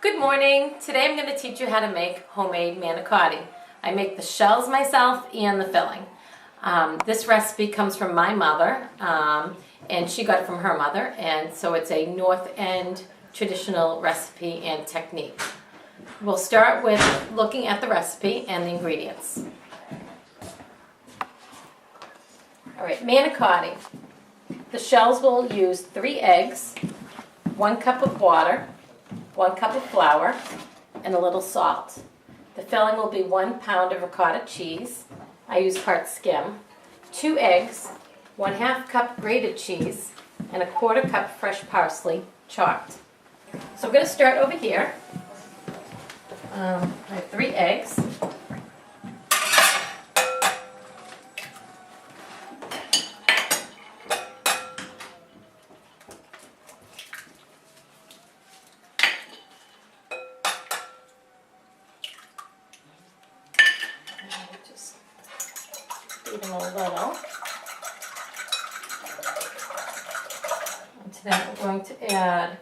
Good morning. Today I'm going to teach you how to make homemade manicotti. I make the shells myself and the filling. This recipe comes from my mother, and she got it from her mother, and so it's a North End traditional recipe and technique. We'll start with looking at the recipe and the ingredients. Alright, manicotti. The shells will use 3 eggs, 1 cup of water, 1 cup of flour, and a little salt. The filling will be 1 pound of ricotta cheese. I use part skim, 2 eggs, 1/2 cup grated cheese, and 1/4 cup fresh parsley chopped. So we're going to start over here. I have 3 eggs. Just beat them a little. And to that we're going to add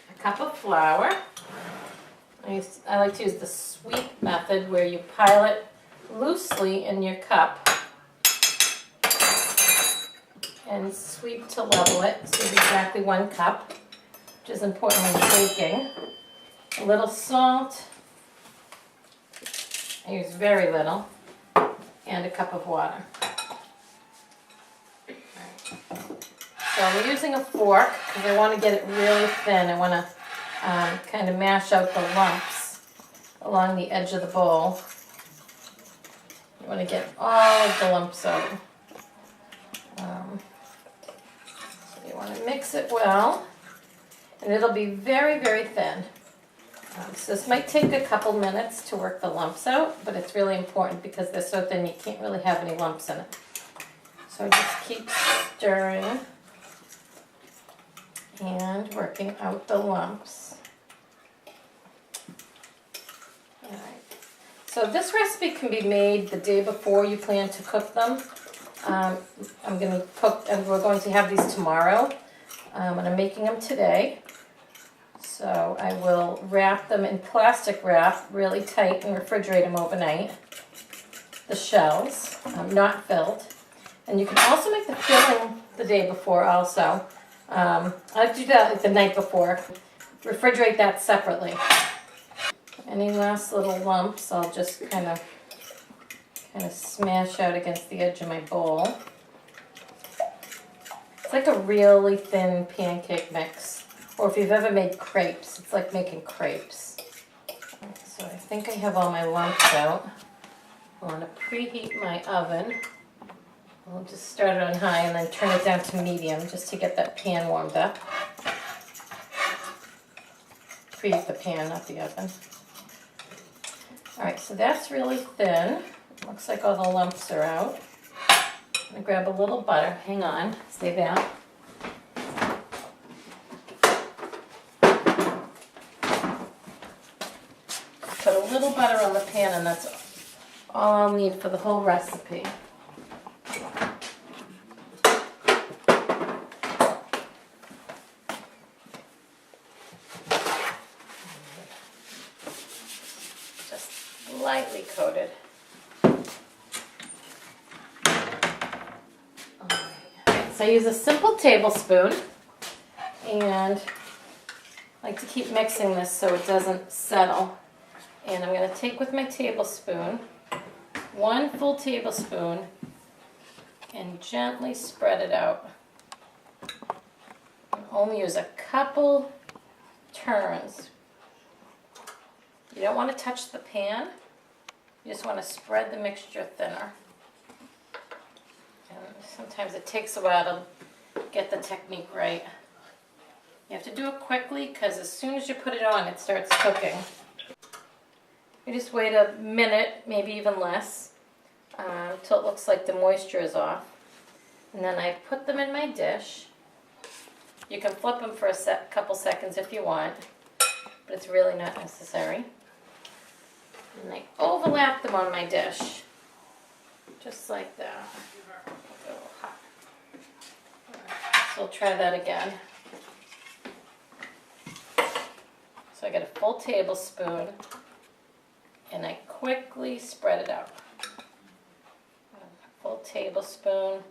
a cup of flour. I like to use the sweep method where you pile it loosely in your cup and sweep to level it, so exactly 1 cup, which is important when baking. A little salt, I use very little, and a cup of water. So I'm using a fork because I want to get it really thin. I want to kind of mash out the lumps along the edge of the bowl. You want to get all of the lumps out. So you want to mix it well, and it'll be very, very thin. So this might take a couple minutes to work the lumps out, but it's really important because they're so thin you can't really have any lumps in it. So just keep stirring and working out the lumps. Alright. So this recipe can be made the day before you plan to cook them. I'm going to cook, and we're going to have these tomorrow, and I'm making them today. So I will wrap them in plastic wrap really tight and refrigerate them overnight. The shells, not filled. And you can also make the filling the day before also. I like to do that like the night before. Refrigerate that separately. Any last little lumps I'll just kind of smash out against the edge of my bowl. It's like a really thin pancake mix. Or if you've ever made crepes, it's like making crepes. Right, so I think I have all my lumps out. I want to preheat my oven. I'll just start it on high and then turn it down to medium just to get that pan warmed up. Preheat the pan, not the oven. Alright, so that's really thin. Looks like all the lumps are out. I'm going to grab a little butter. Hang on, stay there. Put a little butter on the pan, and that's all I'll need for the whole recipe. Just lightly coated. Alright, so I use a simple tablespoon, and I like to keep mixing this so it doesn't settle. And I'm going to take with my tablespoon, 1 full tablespoon, and gently spread it out. And only use a couple turns. You don't want to touch the pan. You just want to spread the mixture thinner. And sometimes it takes a while to get the technique right. You have to do it quickly because as soon as you put it on, it starts cooking. You just wait a minute, maybe even less, until it looks like the moisture is off. And then I put them in my dish. You can flip them for a couple seconds if you want, but it's really not necessary. And I overlap them on my dish, just like that. A little hot. So we'll try that again. So I get a full tablespoon and I quickly spread it out. A full tablespoon,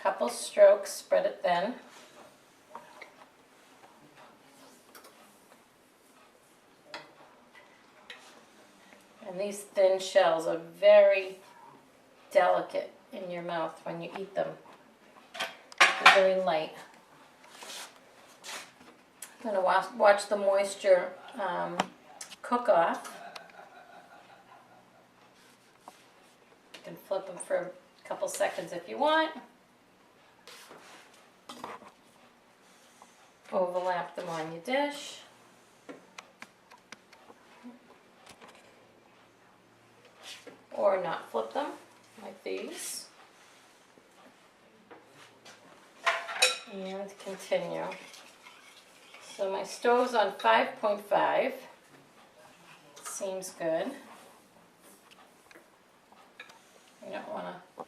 couple strokes, spread it thin. And these thin shells are very delicate in your mouth when you eat them. They're very light. I'm going to watch the moisture cook off. You can flip them for a couple seconds if you want. Overlap them on your dish. Or not flip them, like these. And continue. So my stove's on 5.5. Seems good. You don't want to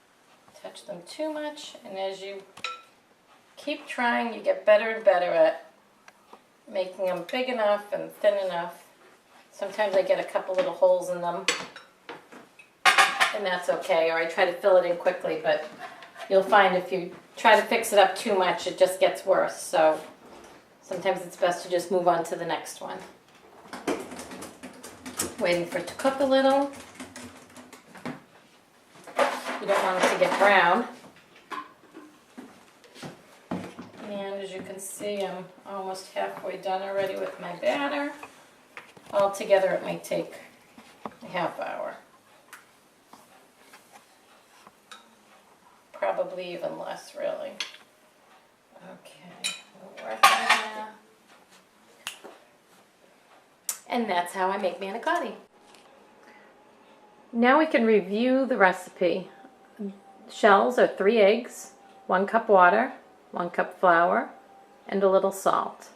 touch them too much, and as you keep trying, you get better and better at making them big enough and thin enough. Sometimes I get a couple little holes in them, and that's okay, or I try to fill it in quickly, but you'll find if you try to fix it up too much, it just gets worse. So sometimes it's best to just move on to the next one. Waiting for it to cook a little. You don't want it to get brown. And as you can see, I'm almost halfway done already with my batter. Altogether, it may take a half hour. Probably even less, really. Okay, we'll work on that. And that's how I make manicotti. Now we can review the recipe. Shells are 3 eggs, 1 cup water, 1 cup flour, and a little salt.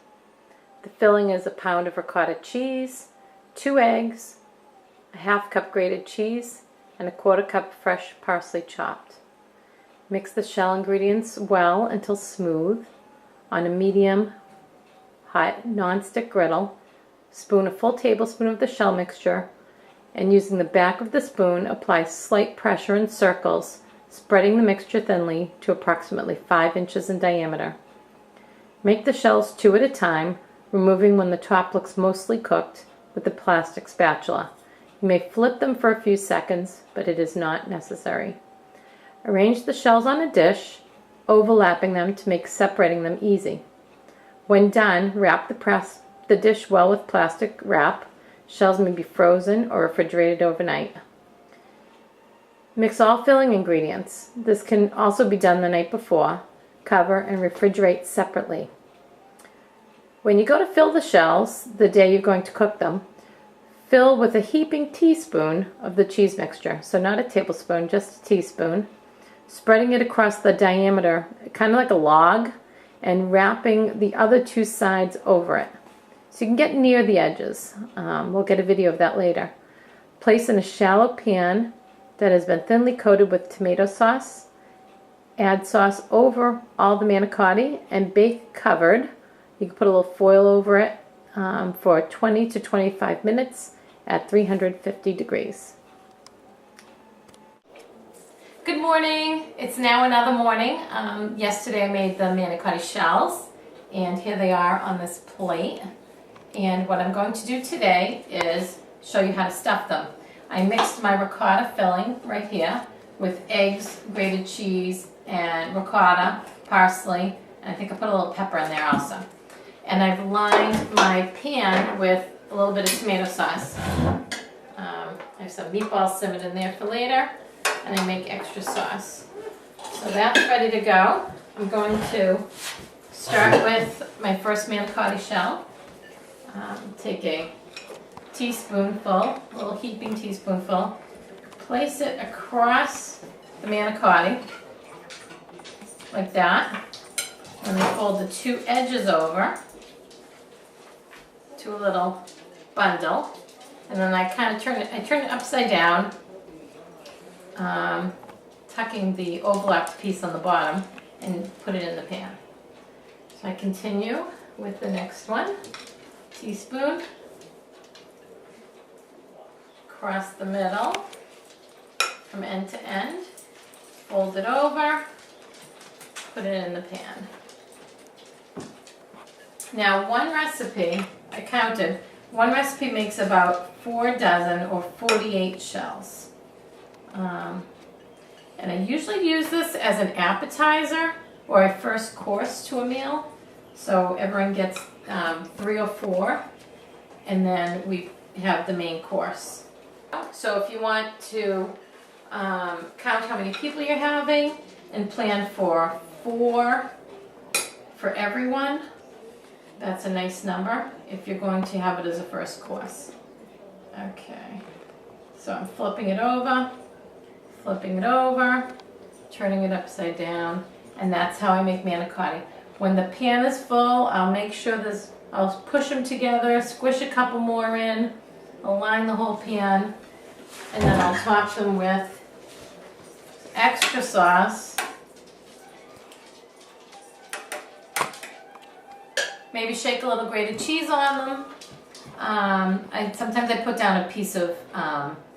The filling is a pound of ricotta cheese, 2 eggs, a half cup grated cheese, and a 1/4 cup fresh parsley chopped. Mix the shell ingredients well until smooth on a medium hot non-stick griddle. Spoon a full tablespoon of the shell mixture, and using the back of the spoon, apply slight pressure in circles, spreading the mixture thinly to approximately 5 inches in diameter. Make the shells 2 at a time, removing when the top looks mostly cooked with a plastic spatula. You may flip them for a few seconds, but it is not necessary. Arrange the shells on a dish, overlapping them to make separating them easy. When done, wrap the dish well with plastic wrap. Shells may be frozen or refrigerated overnight. Mix all filling ingredients. This can also be done the night before. Cover and refrigerate separately. When you go to fill the shells, the day you're going to cook them, fill with a heaping teaspoon of the cheese mixture. So not a tablespoon, just a teaspoon. Spreading it across the diameter, kind of like a log, and wrapping the other 2 sides over it. So you can get near the edges. We'll get a video of that later. Place in a shallow pan that has been thinly coated with tomato sauce. Add sauce over all the manicotti and bake covered. You can put a little foil over it for 20 to 25 minutes at 350 degrees. Good morning. It's now another morning. Yesterday I made the manicotti shells, and here they are on this plate. And what I'm going to do today is show you how to stuff them. I mixed my ricotta filling right here with eggs, grated cheese, and ricotta, parsley, and I think I put a little pepper in there also. And I've lined my pan with a little bit of tomato sauce. I have some meatballs simmered in there for later, and I make extra sauce. So that's ready to go. I'm going to start with my first manicotti shell. Take a teaspoonful, a little heaping teaspoonful, place it across the manicotti, like that, and then fold the 2 edges over to a little bundle, and then I kind of turn it upside down, tucking the overlapped piece on the bottom, and put it in the pan. So I continue with the next one. Teaspoon, across the middle from end to end. Fold it over, put it in the pan. Now one recipe, I counted, one recipe makes about 4 dozen or 48 shells. And I usually use this as an appetizer or a first course to a meal. So everyone gets 3 or 4, and then we have the main course. So if you want to count how many people you're having and plan for 4 for everyone, that's a nice number if you're going to have it as a first course. Okay, so I'm flipping it over, turning it upside down, and that's how I make manicotti. When the pan is full, I'll make sure I'll push them together, squish a couple more in, align the whole pan, and then I'll top them with extra sauce. Maybe shake a little grated cheese on them. Sometimes I put down a piece of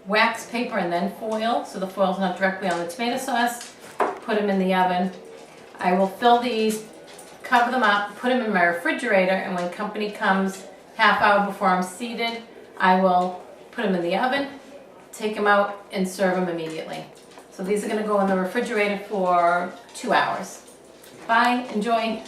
wax paper and then foil, so the foil's not directly on the tomato sauce. Put them in the oven. I will fill these, cover them up, put them in my refrigerator, and when company comes half hour before I'm seated, I will put them in the oven, take them out, and serve them immediately. So these are going to go in the refrigerator for 2 hours. Bye, enjoy.